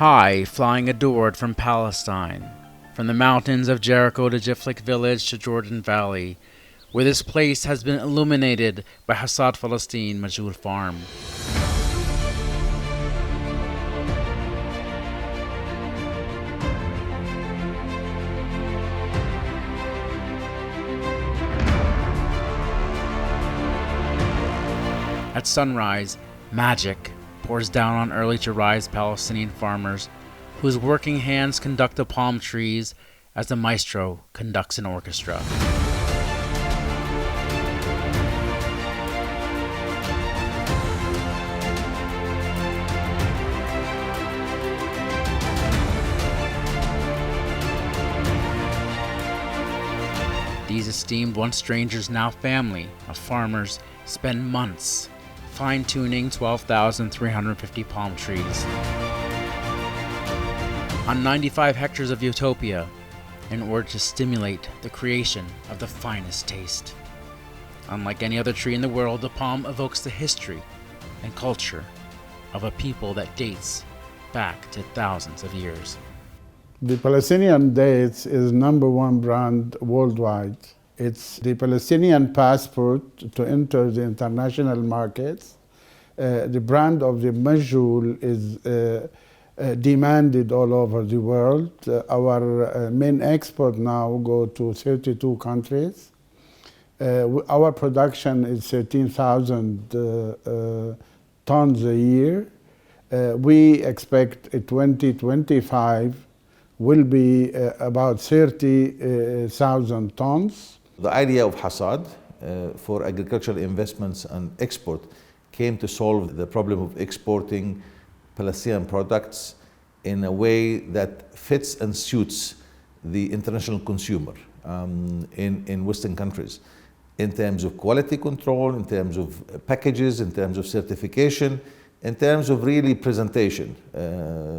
High, flying adored from Palestine, from the mountains of Jericho to Jeftlick village to Jordan Valley, where this place has been illuminated by Hasad Palestine Medjool farm. At sunrise, magic pours down on early-to-rise Palestinian farmers whose working hands conduct the palm trees as the maestro conducts an orchestra. These esteemed once strangers, now family, of farmers spend months fine-tuning 12,350 palm trees on 95 hectares of utopia in order to stimulate the creation of the finest taste. Unlike any other tree in the world, the palm evokes the history and culture of a people that dates back to thousands of years. The Palestinian Dates is #1 brand worldwide. It's the Palestinian passport to enter the international markets. The brand of the Medjool is demanded all over the world. Our main export now go to 32 countries. Our production is 13,000 tons a year. We expect 2025 will be about 30,000 tons. The idea of Hasad for agricultural investments and export came to solve the problem of exporting Palestinian products in a way that fits and suits the international consumer in Western countries, in terms of quality control, in terms of packages, in terms of certification, in terms of really presentation,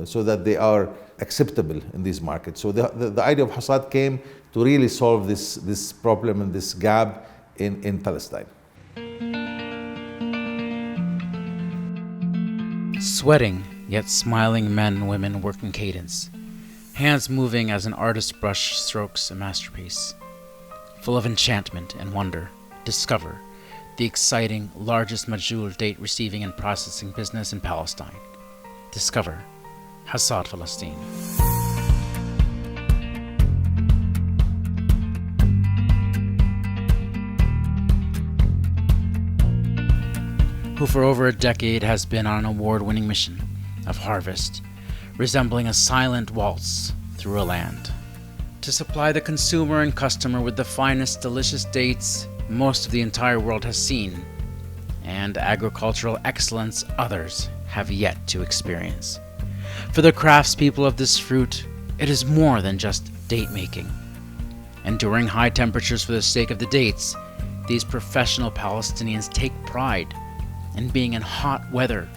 so that they are acceptable in these markets. So the idea of Hasad came to really solve this problem and this gap in Palestine. Sweating, yet smiling men and women work in cadence, hands moving as an artist brush strokes a masterpiece. Full of enchantment and wonder, discover the exciting, largest Medjhool date receiving and processing business in Palestine. Discover Hasad Palestine. Who for over a decade has been on an award-winning mission of harvest, resembling a silent waltz through a land, to supply the consumer and customer with the finest delicious dates most of the entire world has seen, and agricultural excellence others have yet to experience. For the craftspeople of this fruit, it is more than just date making. Enduring high temperatures for the sake of the dates, these professional Palestinians take pride in being in hot weather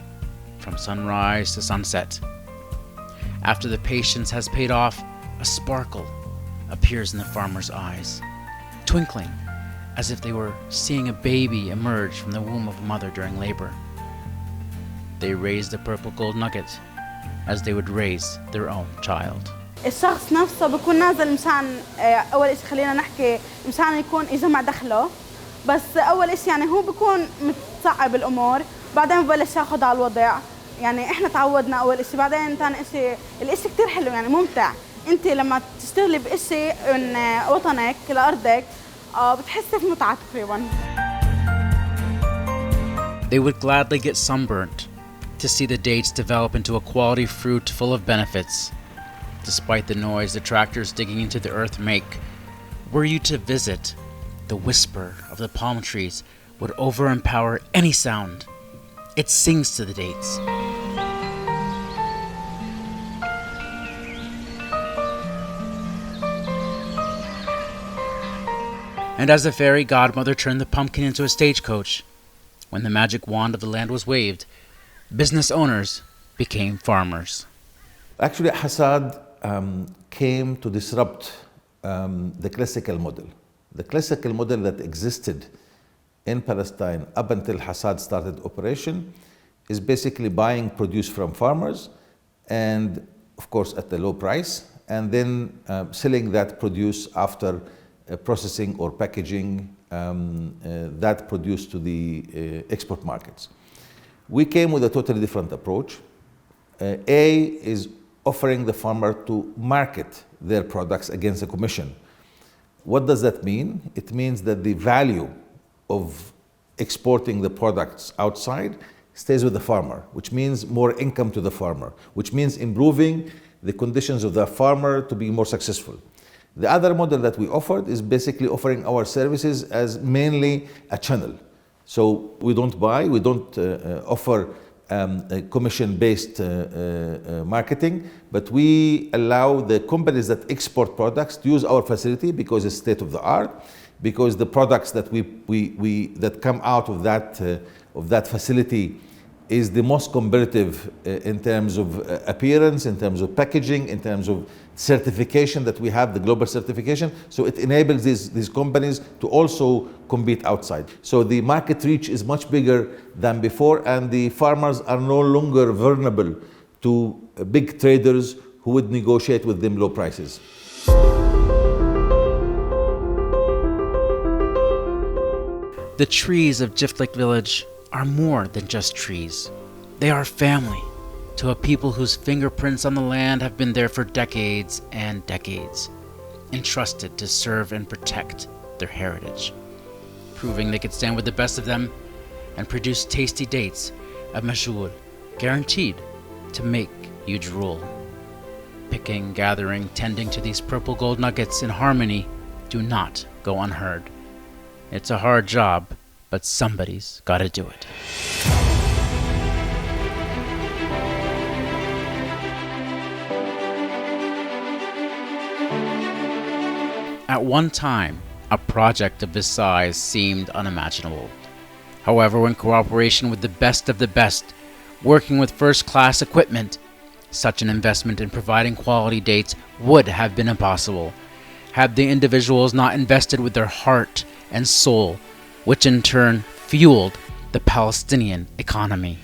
from sunrise to sunset. After the patience has paid off, a sparkle appears in the farmer's eyes, twinkling as if they were seeing a baby emerge from the womb of a mother during labor. They raise the purple gold nugget as they would raise their own child. الشخص نفسه بيكون نازل مشان أول إشي خلينا نحكي مشان يكون يجمع دخله، بس أول إشي يعني هو بيكون متصعب الأمور، بعدين ببلش ياخد على الوضع. يعني إحنا تعودنا أول إشي، بعدين ثاني إشي الإشي كتير حلو يعني ممتع. أنت لما تشتغلي بإشي من وطنك لأرضك بتحسي في متعة تقريبا. They would gladly get sunburnt to see the dates develop into a quality fruit full of benefits, despite the noise the tractors digging into the earth make. Were you to visit, the whisper of the palm trees would overempower any sound. It sings to the dates. And as the fairy godmother turned the pumpkin into a stagecoach, when the magic wand of the land was waved, business owners became farmers. Actually, Hasad came to disrupt the classical model. The classical model that existed in Palestine up until Hasad started operation is basically buying produce from farmers and of course, at the low price, and then selling that produce after processing or packaging that produce to the export markets. We came with a totally different approach. A is offering the farmer to market their products against a commission. What does that mean? It means that the value of exporting the products outside stays with the farmer, which means more income to the farmer, which means improving the conditions of the farmer to be more successful. The other model that we offered is basically offering our services as mainly a channel. So we don't buy, we don't offer a commission-based marketing, but we allow the companies that export products to use our facility because it's state of the art, because the products that that come out of that facility is the most competitive in terms of appearance, in terms of packaging, in terms of certification that we have, the global certification. So it enables these companies to also compete outside. So the market reach is much bigger than before, and the farmers are no longer vulnerable to big traders who would negotiate with them low prices. The trees of Jeftlick village are more than just trees. They are family to a people whose fingerprints on the land have been there for decades and decades, entrusted to serve and protect their heritage, proving they could stand with the best of them and produce tasty dates of Medjool, guaranteed to make you drool. Picking, gathering, tending to these purple gold nuggets in harmony do not go unheard. It's a hard job, but somebody's gotta do it. At one time, a project of this size seemed unimaginable. However, in cooperation with the best of the best, working with first-class equipment, such an investment in providing quality dates would have been impossible had the individuals not invested with their heart and soul, which in turn fueled the Palestinian economy.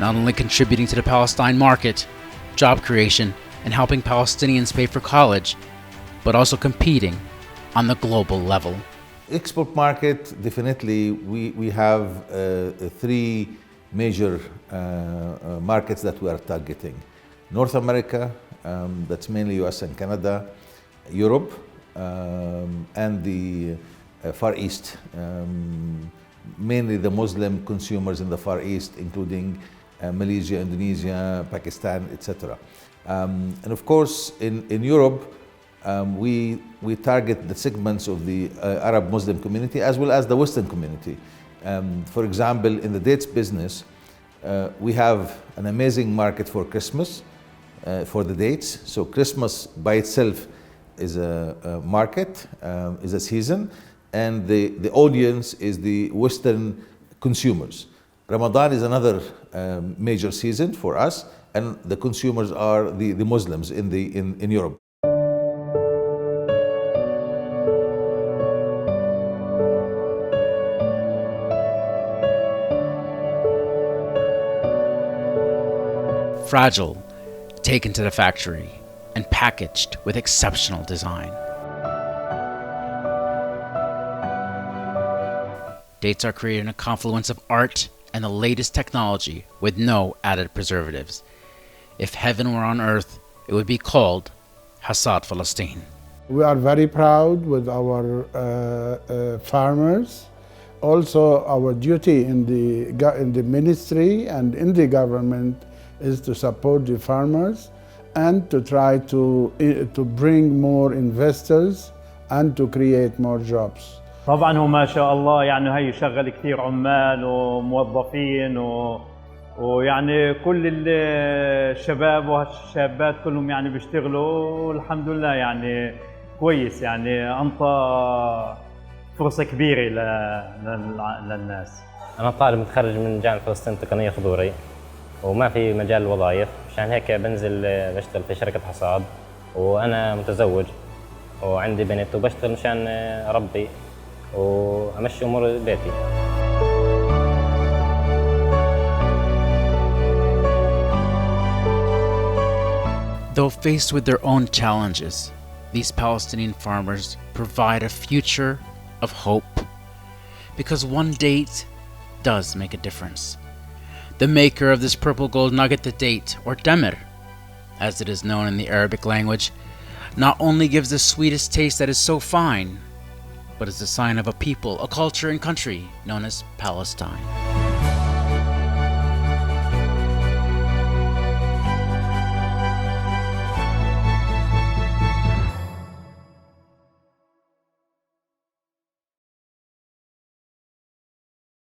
Not only contributing to the Palestine market, job creation, and helping Palestinians pay for college, but also competing on the global level. Export market, definitely, we have three major markets that we are targeting. North America, that's mainly US and Canada, Europe, and the Far East, mainly the Muslim consumers in the Far East, including Malaysia, Indonesia, Pakistan, etc. And of course, in Europe, we target the segments of the Arab Muslim community as well as the Western community. For example, in the dates business, we have an amazing market for Christmas, for the dates. So Christmas by itself is a market, is a season, and the audience is the Western consumers. Ramadan is another major season for us, and the consumers are the Muslims in Europe. Fragile, taken to the factory, and packaged with exceptional design. Dates are created in a confluence of art and the latest technology with no added preservatives. If heaven were on earth, it would be called Hasad Palestine. We are very proud with our farmers. Also, our duty in the ministry and in the government is to support the farmers and to try to bring more investors and to create more jobs. طبعا هو ما شاء الله يعني هي يشغل كثير عمال وموظفين ويعني كل الشباب والشابات كلهم يعني بيشتغلوا والحمد لله يعني كويس يعني أنطى فرصة كبيرة للناس. أنا طالب متخرج من جامعة فلسطين التقنية خضوري وما في مجال الوظائف، عشان هيك بنزل بشتغل في شركة حصاد، وأنا متزوج وعندي بنت وبشتغل مشان أربي وأمشي أمور بيتي. Though faced with their own challenges, these Palestinian farmers provide a future of hope, because one date does make a difference. The maker of this purple gold nugget, the date, or temr, as it is known in the Arabic language, not only gives the sweetest taste that is so fine, but is a sign of a people, a culture, and country known as Palestine.